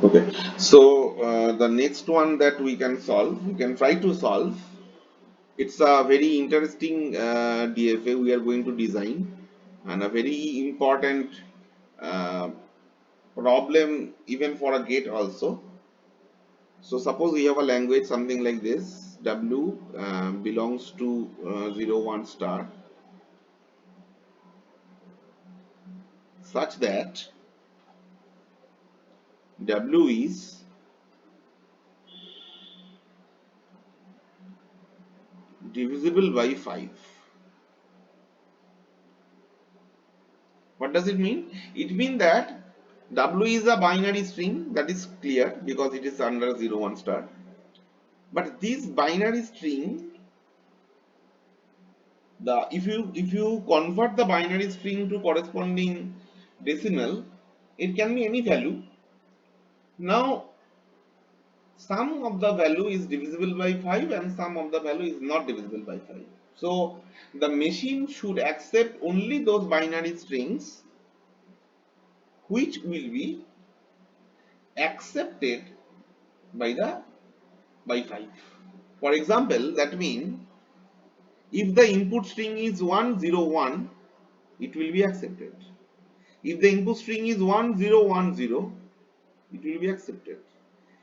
Okay, so the next one that we can solve, we can try to solve. It's a very interesting DFA we are going to design, and a very important uh, problem even for a gate also. So suppose we have a language something like this. W belongs to 0 1 star, such that W is divisible by 5. What does it mean? It means that W is a binary string, that is clear because it is under 0 1 star. But this binary string, the if you convert the binary string to corresponding decimal, it can be any value. Now some of the value is divisible by 5 and some of the value is not divisible by 5. So the machine should accept only those binary strings which will be accepted by the by 5. For example, that means if the input string is 101, it will be accepted. If the input string is 1010, it will be accepted.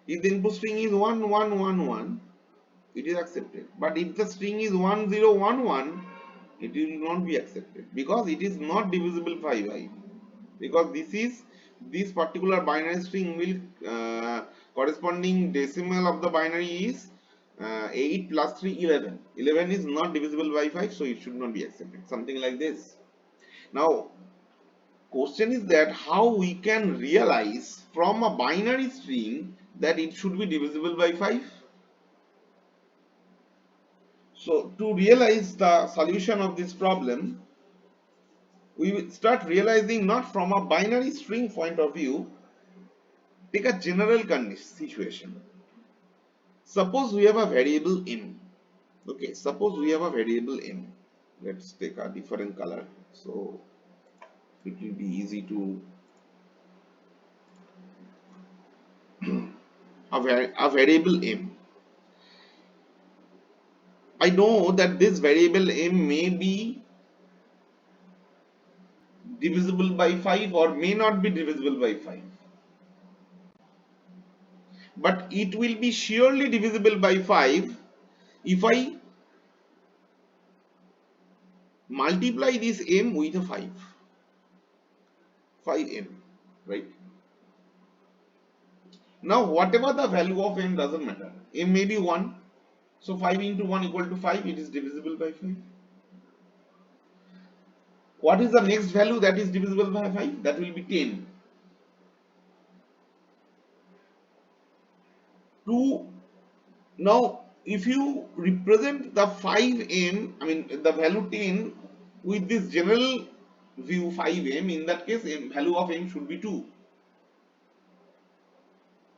If the input string is 1111, it is accepted. But if the string is 1011, it will not be accepted because it is not divisible by 5. Because this particular binary string will corresponding decimal of the binary is 8 plus 3 11. 11 is not divisible by 5, so it should not be accepted, something like this. Now question is that how we can realize from a binary string that it should be divisible by 5. So to realize the solution of this problem, we will start realizing not from a binary string point of view. Take a general condition situation. Suppose we have a variable m. Okay, suppose we have a variable m. Let's take a different color so it will be easy to a variable m. I know that this variable m may be divisible by 5 or may not be divisible by 5, but it will be surely divisible by 5 if I multiply this m with a 5m, right? Now whatever the value of m doesn't matter, m may be 1, so 5 into 1 equal to 5, it is divisible by 5. What is the next value that is divisible by 5? That will be 10. 2. Now if you represent the 5m, I mean the value 10 with this general view 5m, in that case value of m should be 2.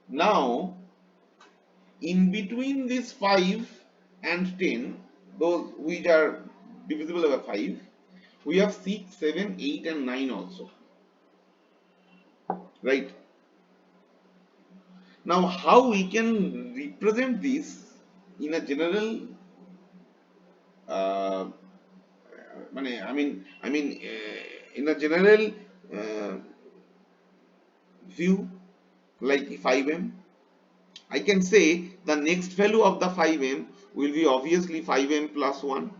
Now in between this 5 and 10, those which are divisible by 5, we have 6, 7, 8 and 9 also, right? Now how we can represent this in a general uh, in a general uh, view like 5m, I can say the next value of the 5m will be obviously 5m plus 1.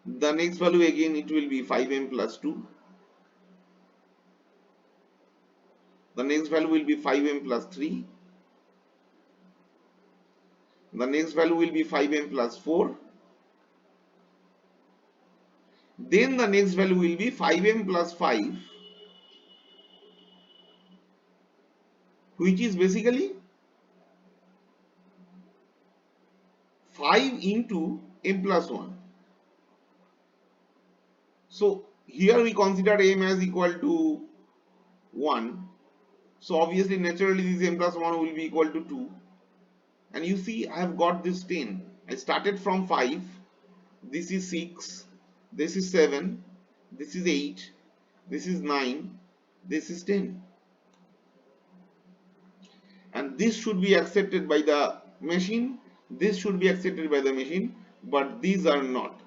The next value again it will be 5m plus 2. The next value will be 5m plus 3. The next value will be 5m plus 4. Then the next value will be 5m plus 5, which is basically 5 into m plus 1. So here we consider m as equal to 1. So obviously naturally this m plus 1 will be equal to 2. And you see I have got this 10. I started from 5. This is 6. This is 7. This is 8. this is 9, this is 10, and this should be accepted by the machine, this should be accepted by the machine, but these are not.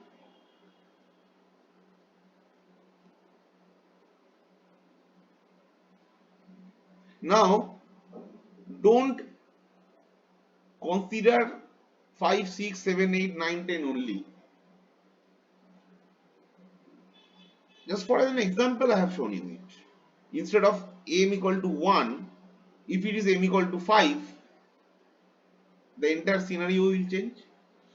Now don't consider 5, 6, 7, 8, 9, 10 only. Just for an example, I have shown you it. Instead of m equal to 1, if it is m equal to 5, the entire scenario will change.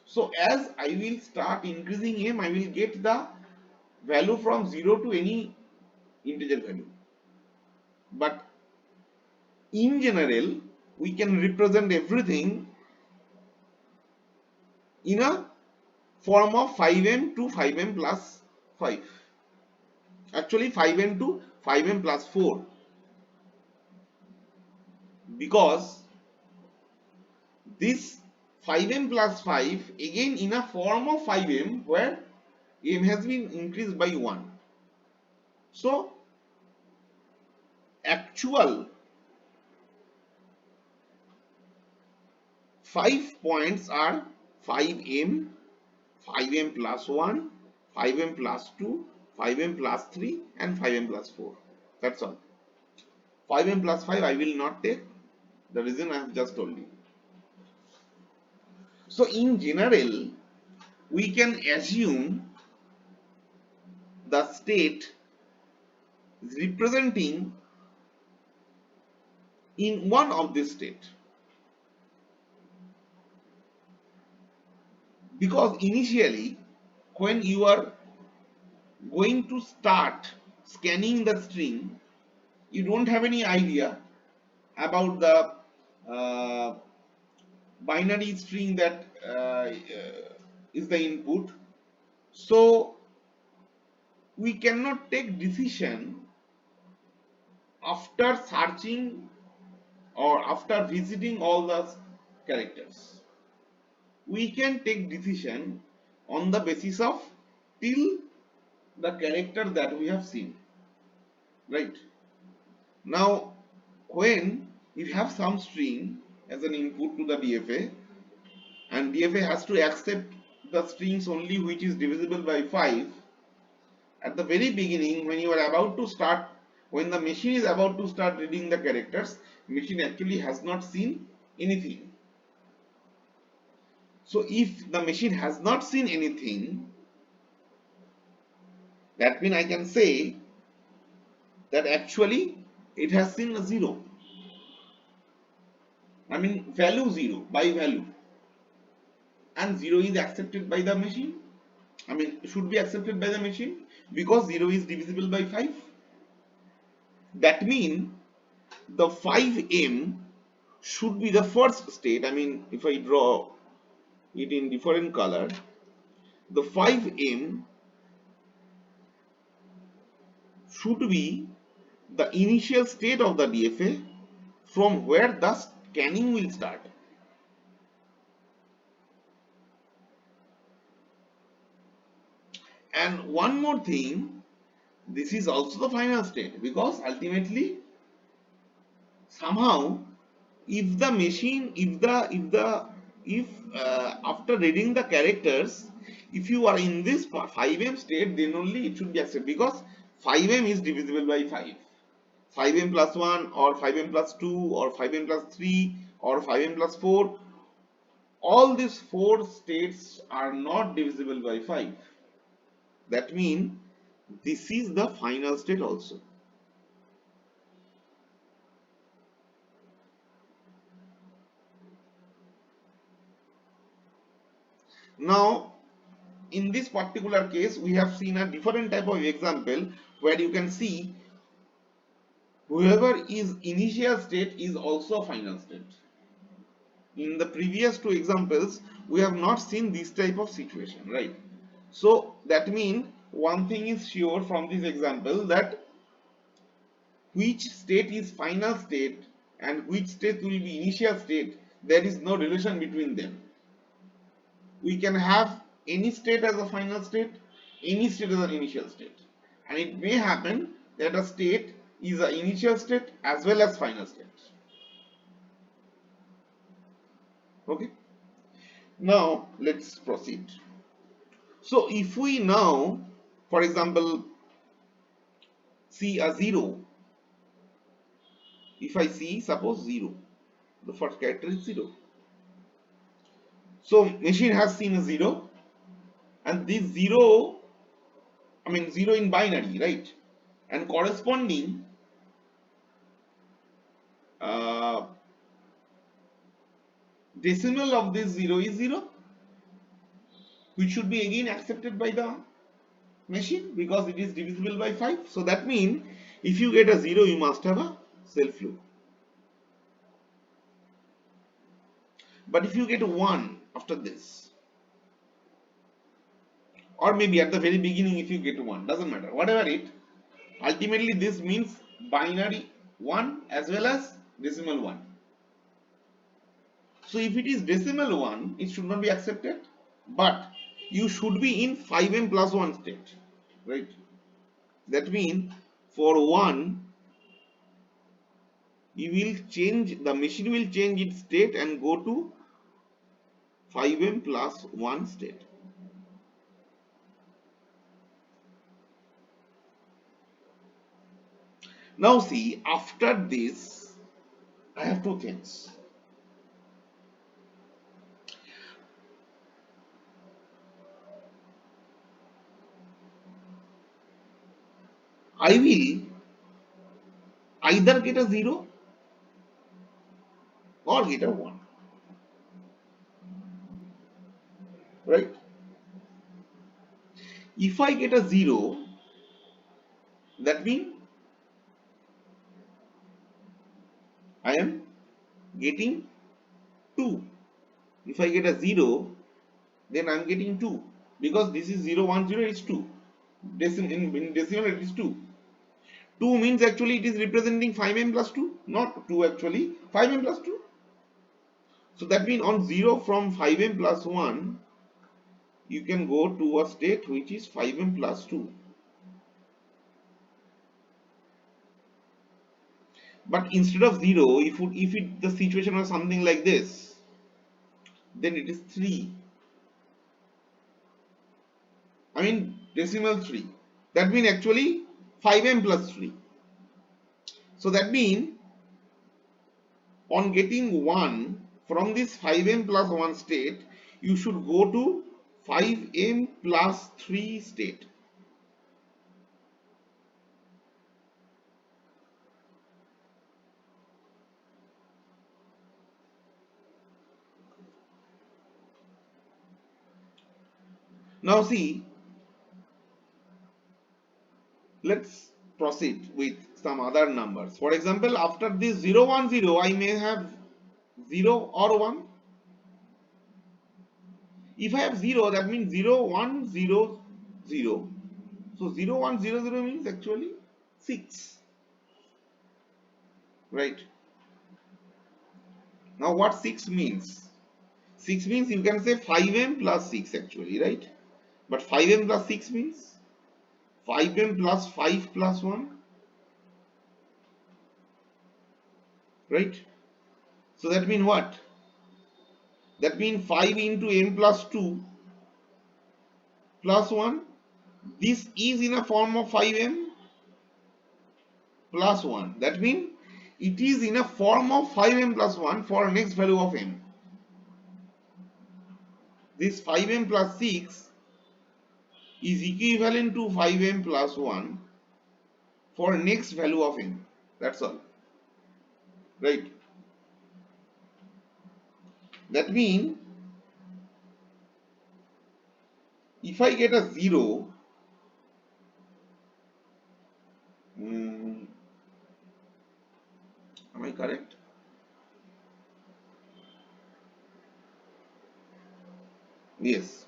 So as I will start increasing m, I will get the value from 0 to any integer value. But in general, we can represent everything in a form of 5m to 5m plus 5. Actually 5m to 5m plus 4, because this 5m plus 5 again in a form of 5m where m has been increased by 1. So actual 5 points are 5m, 5m plus 1, 5m plus 2, 5m plus 3 and 5m plus 4. That's all. 5m plus 5 I will not take, the reason I have just told you. So in general, we can assume the state is representing in one of this state, because initially when you are going to start scanning the string, you don't have any idea about the binary string that is the input. So we cannot take decision after searching or after visiting all the characters. We can take decision on the basis of till the character that we have seen, right? Now when you have some string as an input to the DFA, and DFA has to accept the strings only which is divisible by 5, at the very beginning when you are about to start, when the machine is about to start reading the characters, machine actually has not seen anything. So if the machine has not seen anything, that means I can say that actually it has seen a 0. I mean value 0 by value, and 0 is accepted by the machine. I mean should be accepted by the machine because 0 is divisible by 5. That means the 5m should be the first state. I mean if I draw it in different color, the 5m should be the initial state of the DFA from where the scanning will start. And one more thing, this is also the final state, because ultimately somehow if the machine, if after reading the characters, if you are in this 5m state, then only it should be accepted, because 5m is divisible by 5. 5m plus 1 or 5m plus 2 or 5m plus 3 or 5m plus 4, all these 4 states are not divisible by 5. That means this is the final state also. Now in this particular case we have seen a different type of example where you can see whoever is initial state is also final state. In the previous two examples we have not seen this type of situation, right? So that means one thing is sure from this example, that which state is final state and which state will be initial state, there is no relation between them. We can have any state as a final state, any state as an initial state, and it may happen that a state is an initial state as well as final state. Okay. Now let's proceed. So if we now, for example, see a 0, if I see suppose 0, the first character is 0. So machine has seen a 0, and this 0, I mean 0 in binary, right? And corresponding uh, decimal of this 0 is 0, which should be again accepted by the machine because it is divisible by 5. So that means if you get a 0, you must have a self loop. But if you get a 1 after this, or maybe at the very beginning if you get 1, doesn't matter, whatever it, ultimately this means binary 1 as well as decimal 1. So if it is decimal 1, it should not be accepted, but you should be in 5m plus 1 state, right? That means for 1, you will change, the machine will change its state and go to 5m plus 1 state. Now see, after this, I have two things. I will either get a 0 or get a 1, right? If I get a 0, that means I am getting 2. If I get a 0, then I am getting 2 because this is 0, 1, 0 is 2. In decimal it is 2. 2 means actually it is representing 5m plus 2, not 2 actually, 5m plus 2. So that means on 0 from 5m plus 1, you can go to a state which is 5m plus 2. But instead of 0, if the situation was something like this, then it is 3. I mean decimal 3. That means actually 5m plus 3. So that means on getting 1 from this 5m plus 1 state, you should go to 5m plus 3 state. Now see, let's proceed with some other numbers. For example, after this 0, 1, 0, I may have 0 or 1. If I have 0, that means 0, 1, 0, 0. So 0, 1, 0, 0 means actually 6. Right. Now what 6 means? 6 means you can say 5m plus 6 actually, right? But 5m plus 6 means 5m plus 5 plus 1. Right? So that means what? That means 5 into m plus 2 plus 1. This is in a form of 5m plus 1. That means it is in a form of 5m plus 1 for next value of m. This 5m plus 6 is equivalent to 5m plus 1 for next value of m. That's all. Right? That means if I get a 0, am I correct? Yes.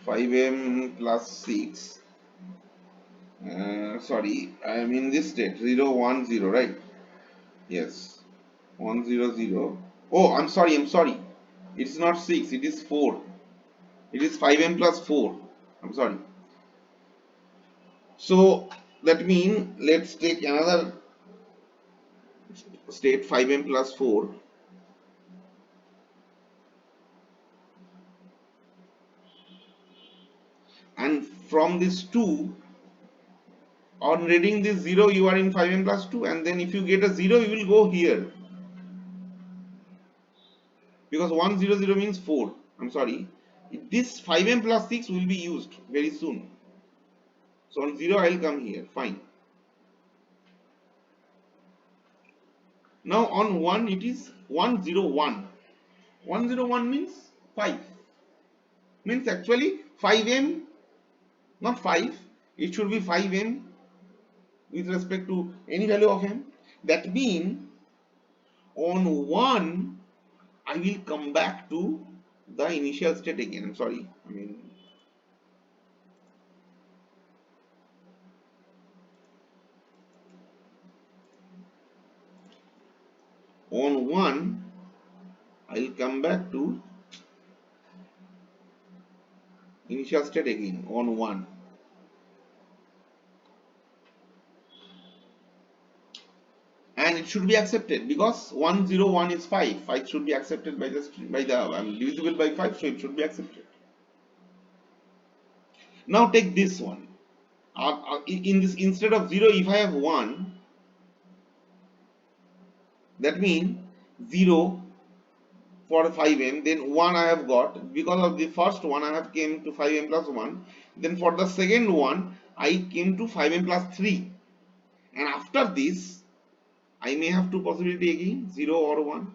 5m plus 6. Sorry, I am in this state 0, 1, 0, right? Yes. 1, 0, 0. Oh, I'm sorry. It's not 6, it is 4. It is 5m plus 4. I'm sorry. So That means let's take another state 5m plus 4, and from this 2, on reading this 0 you are in 5m plus 2, and then if you get a 0 you will go here, because 100 means 4. I'm sorry, this 5m plus 6 will be used very soon. So on 0 I'll come here, fine. Now on 1 it is 101. 101 means 5. Means actually 5m, not 5. It should be 5m with respect to any value of m. That means on 1 I will come back to the initial state again. I'm sorry. On 1 I'll come back to initial state again on 1. And it should be accepted because 101 is 5. 5 should be accepted by the divisible by 5, so it should be accepted. Now take this one. In this, instead of 0, if I have 1, that means 0 for 5m, then 1 I have got. Because of the first one I have came to 5m plus 1, then for the second one I came to 5m plus 3, and after this I may have two possibility again, 0 or 1.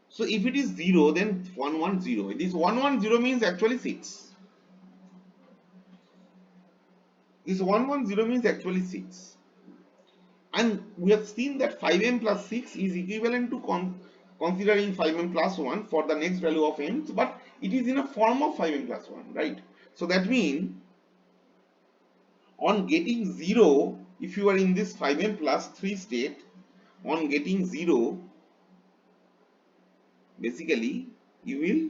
So if it is 0, then 110. This 110 means actually 6. This 110 means actually 6. And we have seen that 5m plus 6 is equivalent to considering 5m plus 1 for the next value of m, but it is in a form of 5m plus 1, right? So that means on getting 0, if you are in this 5m plus 3 state, on getting 0, basically you will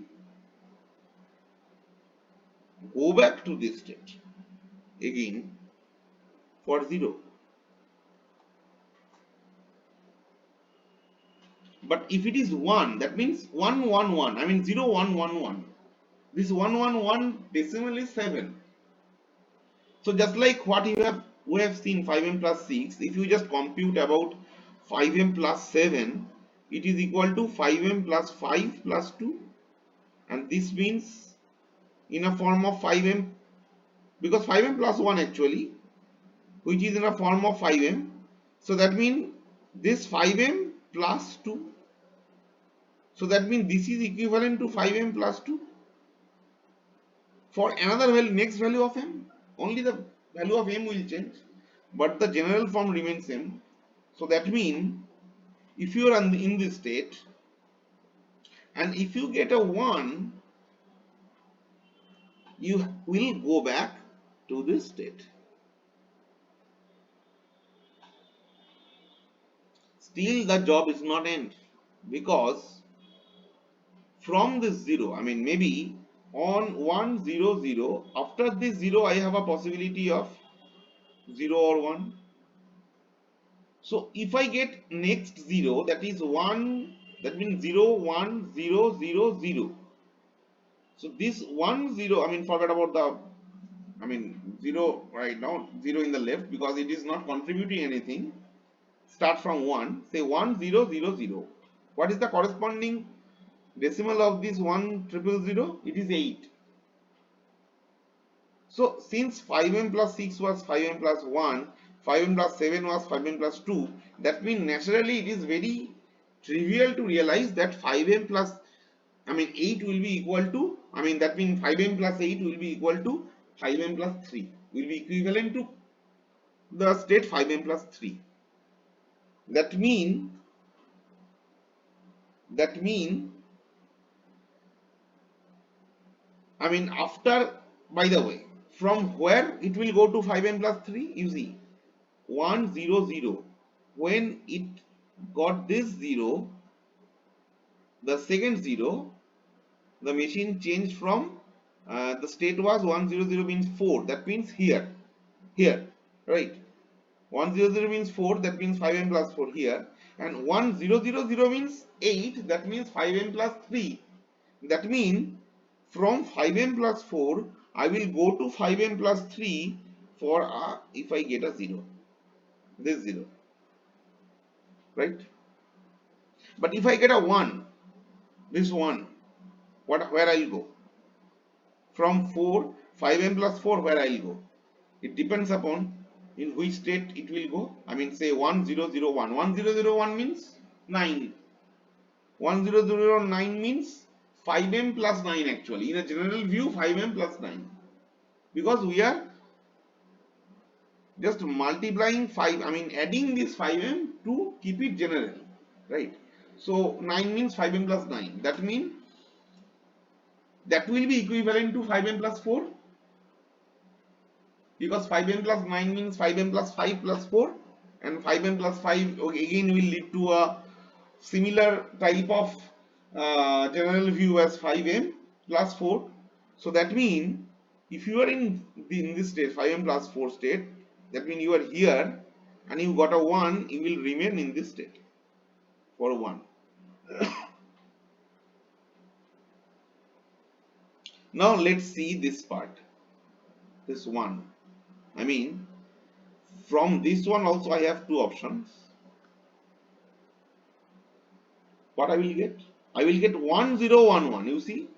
go back to this state again for 0. But if it is 1, that means 111, I mean 0111. This 111 decimal is 7. So just like what we have seen 5m plus 6, if you just compute about 5m plus 7, it is equal to 5m plus 5 plus 2, and this means in a form of 5m, because 5m plus 1 actually, which is in a form of 5m. So that means this 5m plus 2. So that means this is equivalent to 5m plus 2 for another value, next value of m. Only the value of m will change, but the general form remains same. So that means if you are in this state and if you get a 1, you will go back to this state. Still the job is not end, because from this 0, I mean maybe on 100, after this 0 I have a possibility of 0 or 1. So if I get next 0, that is 1, that means 0 1 0 0 0. So this 1 0, I mean forget about the 0 right now, 0 in the left, because it is not contributing anything. Start from 1, say 1 0 0 0. What is the corresponding decimal of this 10000? It is 8. So since 5m plus 6 was 5m plus 1, 5m plus 7 was 5m plus 2, that means naturally it is very trivial to realize that 5m plus 8 will be equal to, that means 5m plus 8 will be equal to 5m plus 3, will be equivalent to the state 5m plus 3. That mean after, by the way, from where it will go to 5m plus 3, you see 1 0 0. When it got this 0, the second 0, the machine changed from The state was 100 means 4, that means here, right? 100 means 4, that means 5m plus 4 here, and 1000 means 8, that means 5m plus 3. That means from 5m plus 4 I will go to 5m plus 3 for if I get a 0, this 0, right? But if I get a 1, this 1, where I'll go? From 4, 5m plus 4, where I'll go? It depends upon in which state it will go. I mean, say 1001. 1001 means 9. 1009 means 5m plus 9 actually. In a general view, 5m plus 9. Because we are just multiplying 5, I mean adding this 5m to keep it general, right? So 9 means 5m plus 9. That means that will be equivalent to 5m plus 4, because 5m plus 9 means 5m plus 5 plus 4, and 5m plus 5 again will lead to a similar type of general view as 5m plus 4. So that means if you are in this state 5m plus 4 state, that means you are here and you got a 1, you will remain in this state for 1. Now let's see this part, this 1. I mean, from this one also I have two options. What I will get? I will get 1011. You see?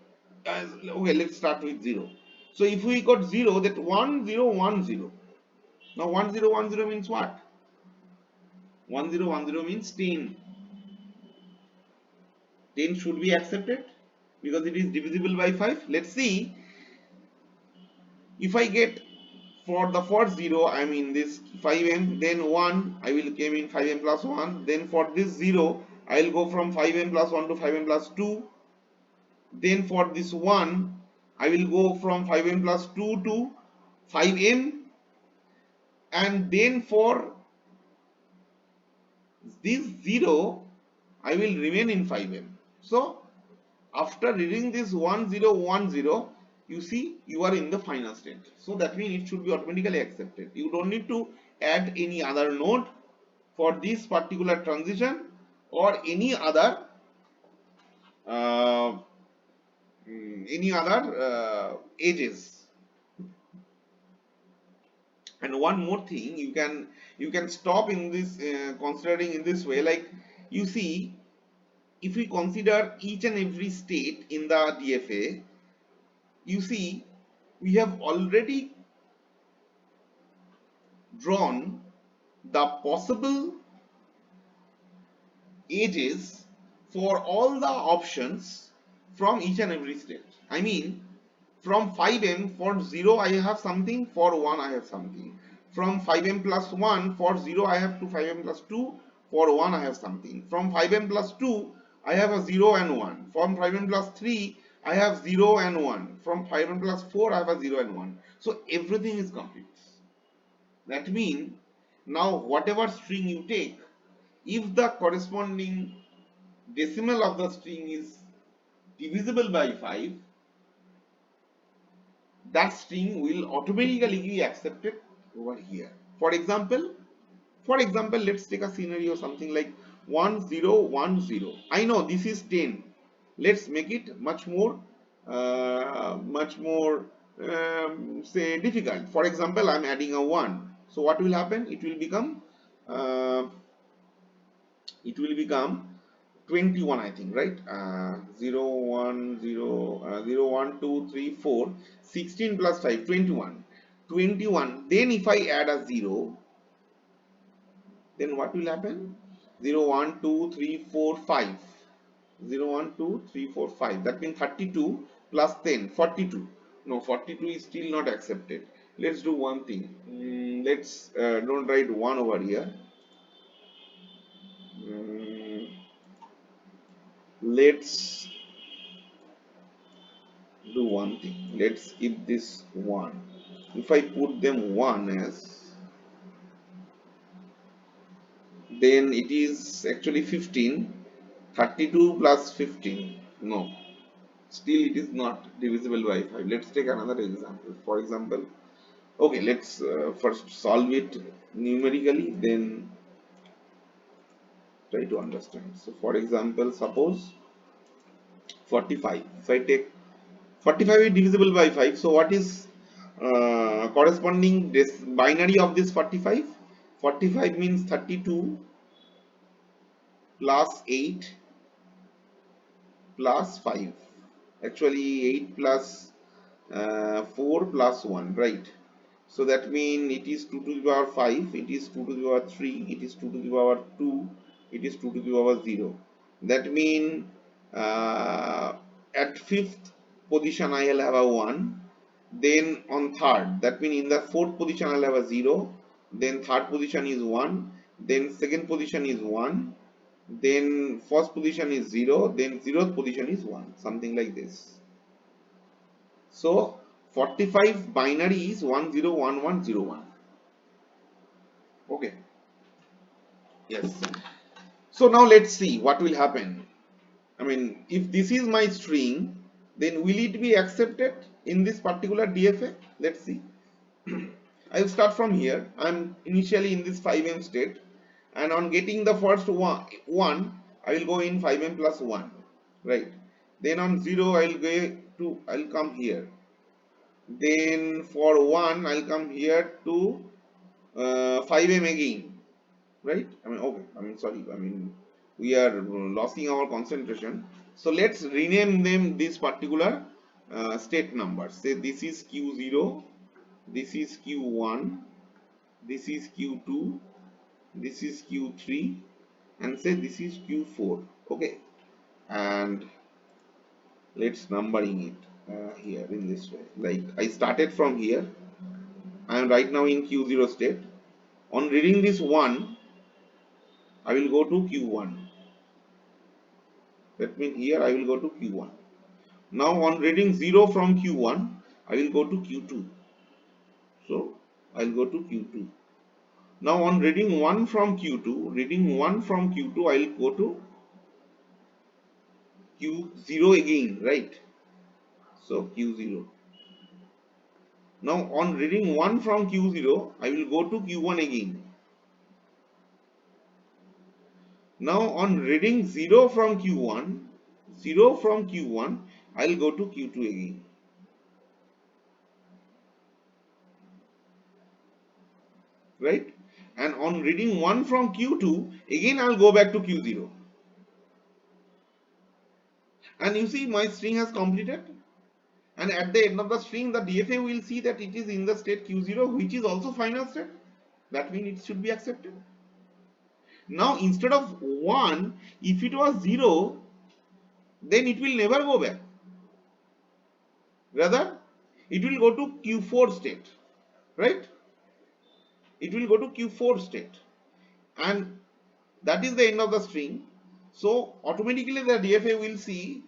Okay, let's start with 0. So if we got 0, that 1010. Now 1010 means what? 1010 means 10. 10 should be accepted because it is divisible by 5. Let's see. If I get for the first 0, I mean this 5m, then 1, I will came in 5m plus 1. Then for this 0, I will go from 5m plus 1 to 5m plus 2. Then for this 1, I will go from 5m plus 2 to 5m, and then for this 0, I will remain in 5m. So after reading this 1010, you see you are in the final state. So that means it should be automatically accepted. You don't need to add any other node for this particular transition or uh, any other edges. And one more thing, you can stop in this considering in this way, like you see, if we consider each and every state in the DFA, you see we have already drawn the possible edges for all the options from each and every state. I mean, from 5m for 0 I have something, for 1 I have something. From 5m plus 1 for 0 I have to 5m plus 2, for 1 I have something. From 5m plus 2 I have a 0 and 1. From 5m plus 3 I have 0 and 1. From 5m plus 4 I have a 0 and 1. So everything is complete. That means now whatever string you take, if the corresponding decimal of the string is divisible by 5, that string will automatically be accepted over here. For example, let's take a scenario something like 1010. I know this is 10. Let's make it much more say difficult. For example, I'm adding a 1. So what will happen? Uh, it will become 21, I think, right? 0 1 0 0 1 2 3 4 16 plus 5 21. 21, then if I add a 0, then what will happen? 0 1 2 3 4 5. 0 1 2 3 4 5, that means 32 plus 10 42. No, 42 is still not accepted. Let's do one thing. Let's don't write 1 over here. Let's do one thing. Let's keep this 1. If I put them 1 as, then it is actually 15. 32 plus 15. No. still it is not divisible by 5. Let's take another example. For example, okay, let's first solve it numerically, then try to understand. So for example, suppose 45. If I take 45 is divisible by 5, so what is corresponding this binary of this 45? 45 means 32 plus 8 plus 5. Actually 8 plus 4 plus 1, right? So that means it is 2 to the power 5, it is 2 to the power 3, it is 2 to the power 2, it is 2 to the power 0. That means uh, at fifth position I will have a 1, then on third, that means in the fourth position I will have a 0, then third position is 1, then second position is 1, then first position is 0, then zeroth position is 1, something like this. So 45 binary is 101101. Okay. Yes. So now let's see what will happen. I mean, if this is my string, then will it be accepted in this particular DFA? Let's see. I will start from here. I'm initially in this 5m state, and on getting the first one, I will go in 5m plus 1, right? Then on 0, I'll come here. Then for 1, I'll come here to 5m again, right? I mean, okay, I mean, sorry, I mean, we are losing our concentration. So let's rename them this particular state numbers. Say this is Q0, this is Q1, this is Q2, this is Q3, and say this is Q4. Okay, and let's numbering it here in this way. Like I started from here. I am right now in Q0 state. On reading this 1, I will go to Q1. That means here I will go to Q1. Now on reading 0 from Q1, I will go to Q2. So I will go to Q2. Now on reading 1 from Q2, I will go to Q0 again, right? So Q0. Now on reading 1 from Q0, I will go to Q1 again. Now on reading 0 from Q1, I will go to Q2 again. Right? And on reading 1 from Q2, again I will go back to Q0. And you see my string has completed. And at the end of the string, the DFA will see that it is in the state Q0, which is also final state. That means it should be accepted. Now instead of 1, if it was 0, then it will never go back. Rather, it will go to Q4 state. Right? It will go to Q4 state. And that is the end of the string. So automatically the DFA will see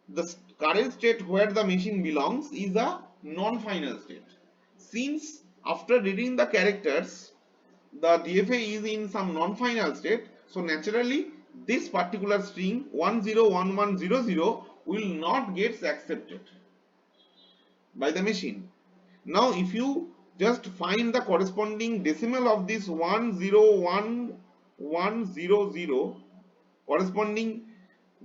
the current state where the machine belongs is a non-final state. Since after reading the characters, the DFA is in some non-final state, so naturally this particular string 101100 will not get accepted by the machine. Now if you just find the corresponding decimal of this 101100, corresponding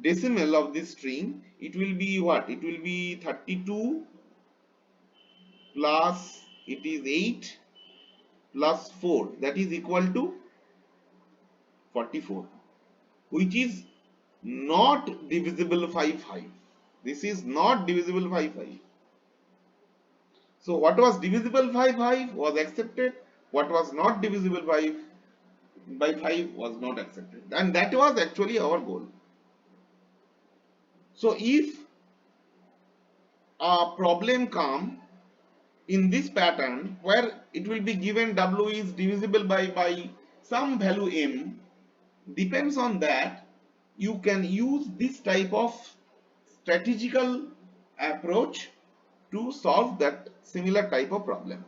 decimal of this string, it will be what? It will be 32 plus it is 8 plus 4, that is equal to 44, which is not divisible by 5. This is not divisible by 5. So what was divisible by 5 was accepted, what was not divisible by 5 was not accepted, and that was actually our goal. So if a problem comes in this pattern where it will be given W is divisible by some value M, depends on that, you can use this type of strategical approach to solve that similar type of problem.